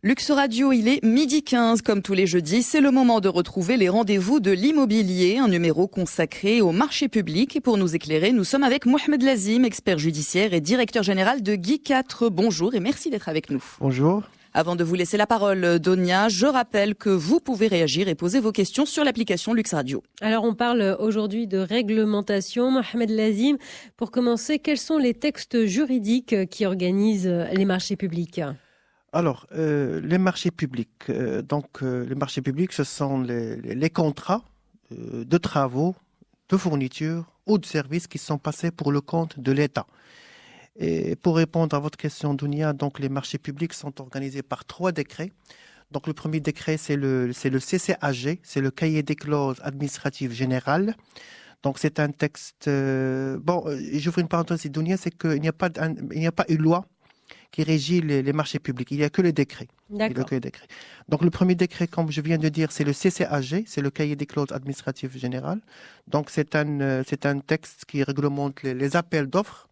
Lux Radio, il est 12h15 comme tous les jeudis. C'est le moment de retrouver les rendez-vous de l'immobilier, un numéro consacré au marché public. Et pour nous éclairer, nous sommes avec Mohamed Lazim, expert judiciaire et directeur général de Guy 4. Bonjour et merci d'être avec nous. Bonjour. Avant de vous laisser la parole, Donia, je rappelle que vous pouvez réagir et poser vos questions sur l'application Lux Radio. Alors, on parle aujourd'hui de réglementation. Mohamed Lazim, pour commencer, quels sont les textes juridiques qui organisent les marchés publics ? Alors, les marchés publics. Les marchés publics, ce sont les contrats de travaux, de fournitures ou de services qui sont passés pour le compte de l'État. Et pour répondre à votre question, Dounia, donc les marchés publics sont organisés par 3 décrets. Donc, le premier décret, c'est le CCAG, c'est le cahier des clauses administratives générales. Donc, c'est un texte. J'ouvre une parenthèse, Dounia, c'est qu'il n'y a pas une loi qui régit les marchés publics. Il n'y a que les décrets. D'accord. Donc, le premier décret, comme je viens de dire, c'est le CCAG, c'est le cahier des clauses administratives générales. Donc, c'est un texte qui réglemente les appels d'offres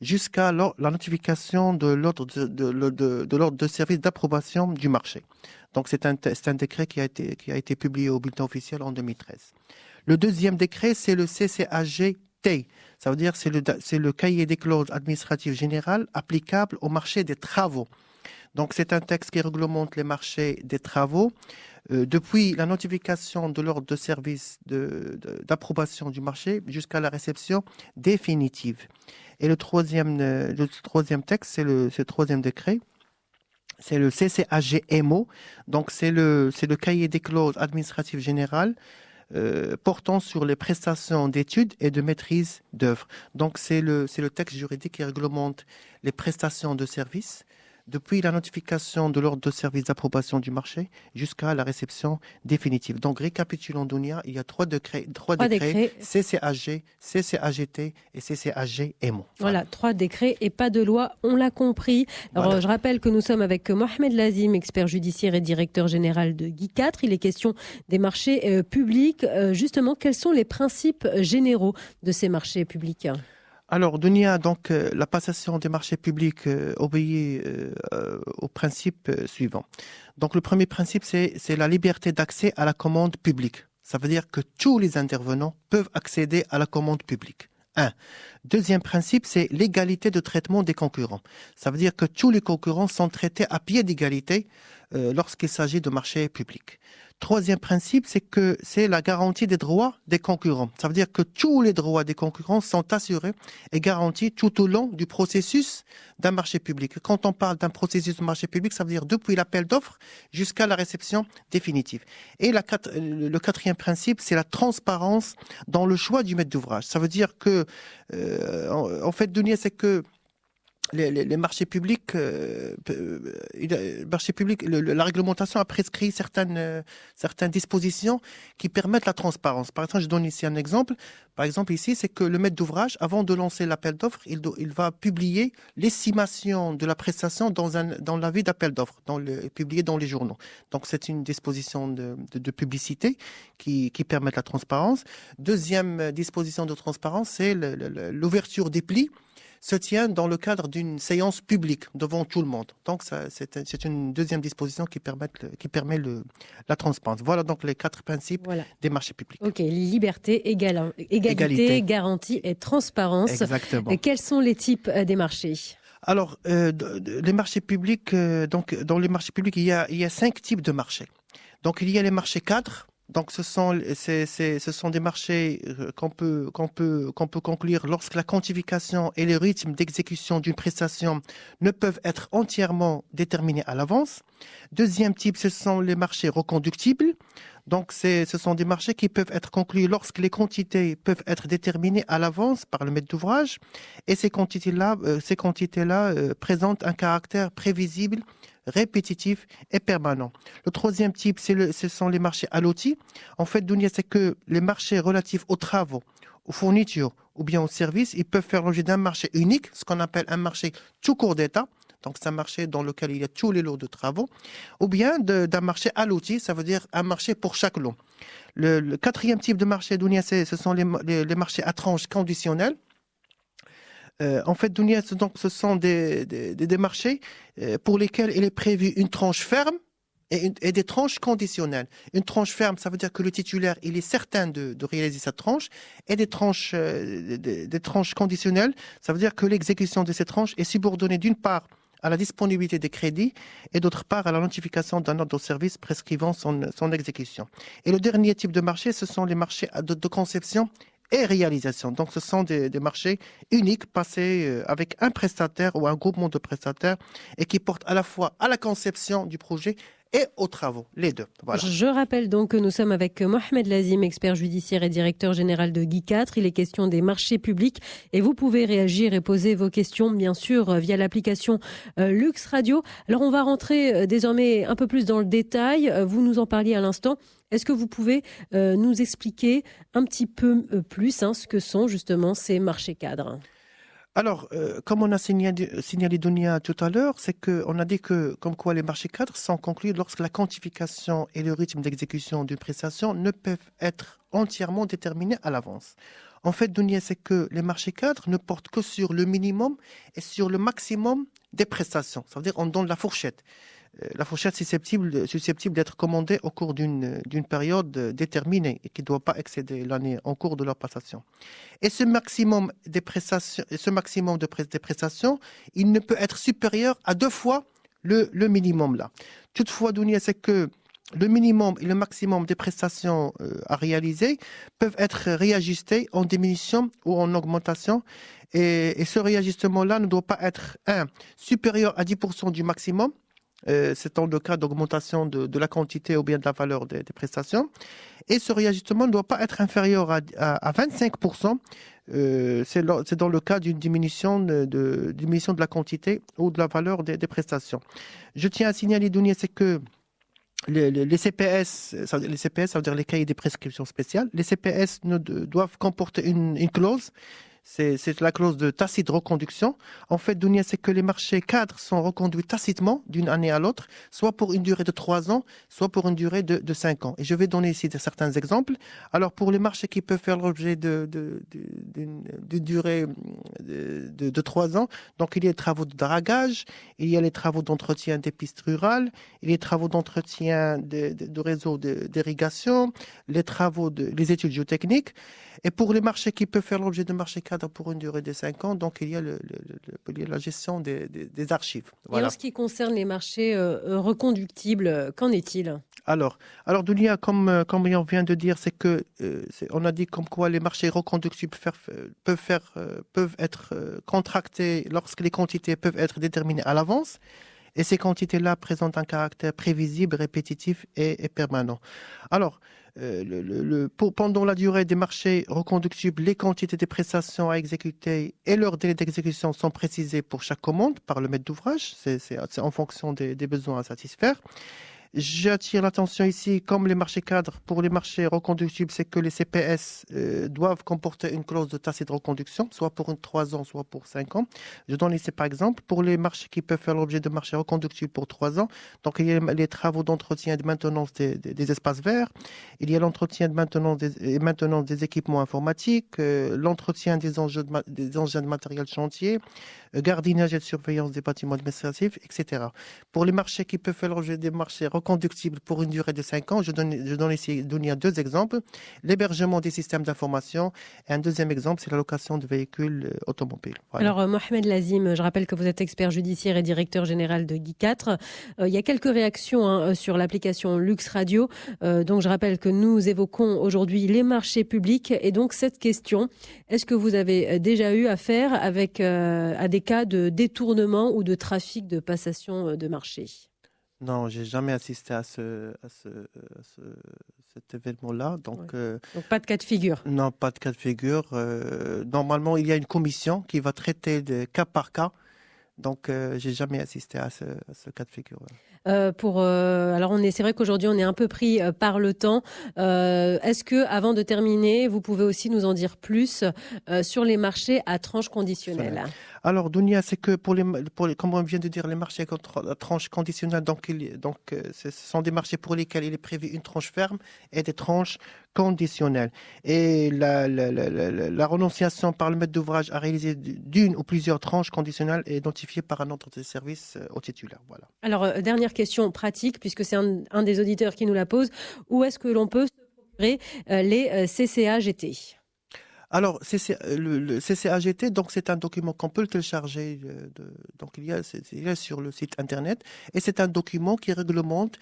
jusqu'à la notification de l'ordre de service d'approbation du marché. Donc, c'est un décret qui a été publié au bulletin officiel en 2013. Le deuxième décret, c'est le CCAG-T. Ça veut dire c'est le cahier des clauses administratives générales applicable au marché des travaux. Donc, c'est un texte qui réglemente les marchés des travaux depuis la notification de l'ordre de service d'approbation du marché jusqu'à la réception définitive. Et le troisième texte, c'est le troisième décret, c'est le CCAG-MO. Donc, c'est le cahier des clauses administratives générales portant sur les prestations d'études et de maîtrise d'œuvre. Donc, c'est le texte juridique qui réglemente les prestations de services depuis la notification de l'ordre de service d'approbation du marché jusqu'à la réception définitive. Donc, récapitulons, Dounia, il y a 3 décrets, CCAG, CCAGT et CCAG-MO. Voilà, 3 décrets et pas de loi, on l'a compris. Alors, voilà. Je rappelle que nous sommes avec Mohamed Lazim, expert judiciaire et directeur général de Guy 4. Il est question des marchés publics. Justement, quels sont les principes généraux de ces marchés publics ? Alors, Dounia, donc, la passation des marchés publics obéit au principe suivant. Donc, le premier principe, c'est la liberté d'accès à la commande publique. Ça veut dire que tous les intervenants peuvent accéder à la commande publique. 1. Deuxième principe, c'est l'égalité de traitement des concurrents. Ça veut dire que tous les concurrents sont traités à pied d'égalité lorsqu'il s'agit de marchés publics. Troisième principe, c'est la garantie des droits des concurrents. Ça veut dire que tous les droits des concurrents sont assurés et garantis tout au long du processus d'un marché public. Quand on parle d'un processus de marché public, ça veut dire depuis l'appel d'offres jusqu'à la réception définitive. Et le quatrième principe, c'est la transparence dans le choix du maître d'ouvrage. Ça veut dire que, en fait, Dounia, c'est que les marchés publics, la réglementation a prescrit certaines dispositions qui permettent la transparence. Par exemple, je donne ici un exemple. Par exemple, ici, c'est que le maître d'ouvrage, avant de lancer l'appel d'offres, il va publier l'estimation de la prestation dans l'avis d'appel d'offres, publié dans les journaux. Donc, c'est une disposition de publicité qui permet la transparence. Deuxième disposition de transparence, c'est l'ouverture des plis se tient dans le cadre d'une séance publique devant tout le monde. Donc, c'est une deuxième disposition qui permet la transparence. Voilà donc les 4 principes des marchés publics. Ok, liberté, égalité, garantie et transparence. Exactement. Et quels sont les types des marchés ? Alors, les marchés publics, dans les marchés publics, il y a 5 types de marchés. Donc, il y a les marchés cadres. Donc, ce sont des marchés qu'on peut conclure lorsque la quantification et le rythme d'exécution d'une prestation ne peuvent être entièrement déterminés à l'avance. Deuxième type, ce sont les marchés reconductibles. Donc, ce sont des marchés qui peuvent être conclus lorsque les quantités peuvent être déterminées à l'avance par le maître d'ouvrage et ces quantités-là présentent un caractère prévisible, répétitif et permanent. Le troisième type, ce sont les marchés allotis. En fait, Dounia, c'est que les marchés relatifs aux travaux, aux fournitures ou bien aux services, ils peuvent faire l'objet d'un marché unique, ce qu'on appelle un marché tout court d'État. Donc, c'est un marché dans lequel il y a tous les lots de travaux, ou bien d'un marché alloti, ça veut dire un marché pour chaque lot. Le quatrième type de marché, Dounia, ce sont les marchés à tranches conditionnelles. En fait, Dounia, donc, ce sont des marchés pour lesquels il est prévu une tranche ferme et des tranches conditionnelles. Une tranche ferme, ça veut dire que le titulaire, il est certain de réaliser sa tranche, et des tranches conditionnelles, ça veut dire que l'exécution de ces tranches est subordonnée d'une part à la disponibilité des crédits et d'autre part à la notification d'un ordre de service prescrivant son exécution. Et le dernier type de marché, ce sont les marchés de conception et réalisation. Donc, ce sont des marchés uniques passés avec un prestataire ou un groupement de prestataires et qui portent à la fois à la conception du projet et aux travaux, les deux. Voilà. Je rappelle donc que nous sommes avec Mohamed Lazim, expert judiciaire et directeur général de Guy 4. Il est question des marchés publics et vous pouvez réagir et poser vos questions, bien sûr, via l'application Lux Radio. Alors, on va rentrer désormais un peu plus dans le détail. Vous nous en parliez à l'instant. Est-ce que vous pouvez nous expliquer un petit peu plus ce que sont justement ces marchés cadres ? Alors, comme on a signalé Dounia tout à l'heure, c'est qu'on a dit que, comme quoi les marchés cadres sont conclus lorsque la quantification et le rythme d'exécution d'une prestation ne peuvent être entièrement déterminés à l'avance. En fait, Dounia, c'est que les marchés cadres ne portent que sur le minimum et sur le maximum des prestations. Ça veut dire qu'on donne la fourchette. La fourchette susceptible d'être commandée au cours d'une période déterminée et qui ne doit pas excéder l'année en cours de leur passation. Et ce maximum des prestations, il ne peut être supérieur à 2 fois le minimum là. Toutefois, Dounia, c'est que le minimum et le maximum des prestations à réaliser peuvent être réajustés en diminution ou en augmentation. Et ce réajustement-là ne doit pas être supérieur à 10% du maximum. C'est dans le cas d'augmentation de la quantité ou bien de la valeur des prestations. Et ce réajustement ne doit pas être inférieur à 25%. C'est dans le cas d'une diminution de la quantité ou de la valeur des prestations. Je tiens à signaler, Dounia, c'est que les CPS, ça veut dire les cahiers des prescriptions spéciales, les CPS doivent comporter une clause. C'est la clause de tacite reconduction. En fait, Dounia, c'est que les marchés cadres sont reconduits tacitement d'une année à l'autre, soit pour une durée de 3 ans, soit pour une durée de 5 ans. Et je vais donner ici certains exemples. Alors, pour les marchés qui peuvent faire l'objet d'une durée de 3 ans, donc il y a les travaux de dragage, il y a les travaux d'entretien des pistes rurales, il y a les travaux d'entretien de réseaux d'irrigation, les études géotechniques. Et pour les marchés qui peuvent faire l'objet de marchés cadres pour une durée de 5 ans, donc il y a la gestion des archives. Voilà. Et en ce qui concerne les marchés reconductibles, qu'en est-il ? Alors Dounia, comme on vient de dire, c'est que on a dit comme quoi les marchés reconductibles peuvent être contractés lorsque les quantités peuvent être déterminées à l'avance. Et ces quantités-là présentent un caractère prévisible, répétitif et permanent. Alors, pendant la durée des marchés reconductibles, les quantités des prestations à exécuter et leur délai d'exécution sont précisés pour chaque commande par le maître d'ouvrage. C'est en fonction des besoins à satisfaire. J'attire l'attention ici, comme les marchés cadres, pour les marchés reconductibles, c'est que les CPS doivent comporter une clause de tacite reconduction, soit pour 3 ans, soit pour 5 ans. Je donne ici par exemple, pour les marchés qui peuvent faire l'objet de marchés reconductibles pour 3 ans, donc il y a les travaux d'entretien et de maintenance des espaces verts, il y a l'entretien et maintenance des équipements informatiques, l'entretien des engins de matériel chantier, gardiennage et de surveillance des bâtiments administratifs, etc. Pour les marchés qui peuvent faire l'objet des marchés reconductibles pour une durée de 5 ans, je donne ici 2 exemples. L'hébergement des systèmes d'information et un deuxième exemple, c'est la location de véhicules automobiles. Voilà. Alors, Mohamed Lazim, je rappelle que vous êtes expert judiciaire et directeur général de Guy 4. Il y a quelques réactions sur l'application Lux Radio. Donc, je rappelle que nous évoquons aujourd'hui les marchés publics et donc cette question, est-ce que vous avez déjà eu affaire à des cas de détournement ou de trafic de passation de marché ? Non, j'ai jamais assisté à cet événement-là. Donc pas de cas de figure. Non, pas de cas de figure. Normalement, il y a une commission qui va traiter de cas par cas. Donc, j'ai jamais assisté à ce cas de figure. Alors c'est vrai qu'aujourd'hui on est un peu pris par le temps. Est-ce que, avant de terminer, vous pouvez aussi nous en dire plus sur les marchés à tranche conditionnelle? Alors, Dounia, c'est que comme on vient de dire, les marchés à tranche conditionnelle, ce sont des marchés pour lesquels il est prévu une tranche ferme et des tranches conditionnelles. Et la renonciation par le maître d'ouvrage à réaliser d'une ou plusieurs tranches conditionnelles est notifiée par un ordre de service au titulaire. Voilà. Alors, dernière question pratique, puisque c'est un des auditeurs qui nous la pose. Où est-ce que l'on peut se procurer les CCAGT? Alors, le CCAGT, donc c'est un document qu'on peut le télécharger. Donc il y a sur le site internet, et c'est un document qui réglemente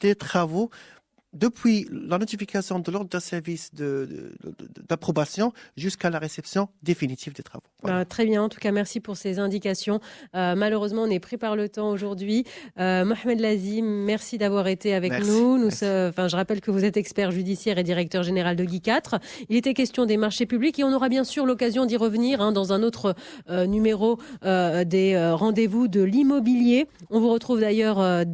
les travaux depuis la notification de l'ordre de service d'approbation jusqu'à la réception définitive des travaux. Voilà. Très bien, en tout cas merci pour ces indications. Malheureusement on est pris par le temps aujourd'hui. Mohamed Lazim, merci d'avoir été avec nous. Je rappelle que vous êtes expert judiciaire et directeur général de Guy 4. Il était question des marchés publics et on aura bien sûr l'occasion d'y revenir dans un autre numéro des rendez-vous de l'immobilier. On vous retrouve d'ailleurs